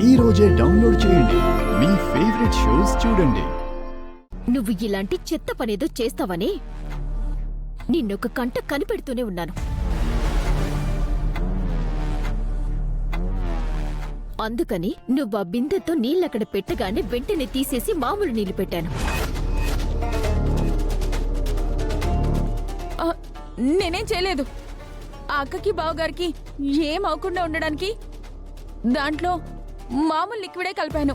ఈ రోజే డౌన్లోడ్ చేయండి. మీ ఫేవరెట్ షోస్ చూడండి. నువ్వు ఇలాంటి చెత్త పనేదో చేస్తావని నిన్నొక కంట కనిపెడుతూనే ఉన్నాను. అందుకని నువ్వు ఆ బిందెతో నీళ్ళక్కడ పెట్టగానే వెంటనే తీసేసి మామూలు నీళ్లు పెట్టాను. నేనేం చేయలేదు. ఆ అక్కకి బావగారికి ఏం అవ్వకుండా ఉండడానికి దాంట్లో మామూలు లిక్విడే కలిపాను.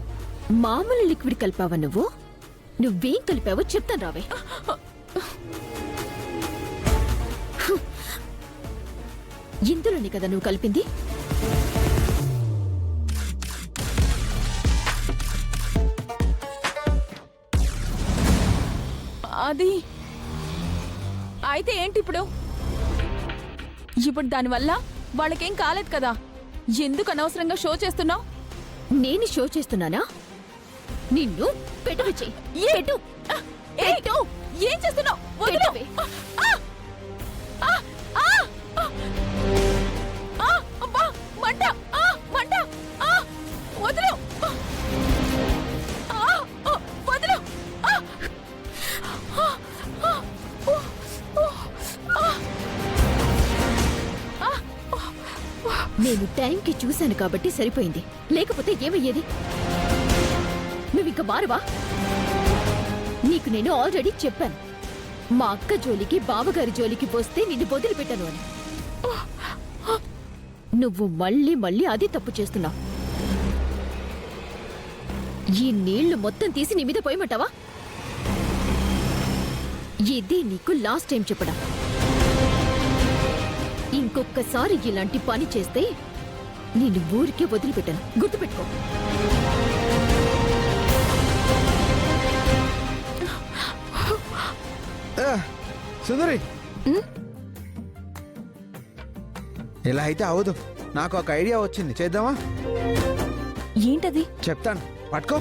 మామూలు లిక్విడ్ కలిపావా నువ్వు? నువ్వేం కలిపావో చెప్తాను రావే. ఇందులోనే కదా నువ్వు కలిపింది? అది అయితే ఏంటి ఇప్పుడు? ఇప్పుడు దానివల్ల వాళ్ళకేం కాలేదు కదా. ఎందుకు అనవసరంగా షో చేస్తున్నావు? నేను షో చేస్తున్నానా? నిన్ను పెట్టు చెయ్యి. పెట్టు. పెట్టు. ఏం చేస్తున్నావు? పెట్టవే. మంట మంట వదిలు వదిలు. నేను టైంకి చూశాను కాబట్టి సరిపోయింది. లేకపోతే ఏమయ్యేది? నువ్వింక మారువా? నీకు నేను ఆల్రెడీ చెప్పాను, మా అక్క జోలికి బావగారి జోలికి పోస్తే నిన్ను వదిలిపెట్టాను అని. నువ్వు మళ్ళీ మళ్ళీ అది తప్పు చేస్తున్నావు. ఈ నీళ్లు మొత్తం తీసి నీ మీద పోయమంటావా? ఇది నీకు లాస్ట్ టైం చెప్పడం. ఇంకొక్కసారి ఇలాంటి పని చేస్తే నేను ఊరికే వదిలిపెట్టాను. గుర్తుపెట్టుకో. సుందరి, ఇలా అయితే అవదు. నాకు ఒక ఐడియా వచ్చింది, చేద్దామా? ఏంటది? చెప్తాను, పట్టుకో.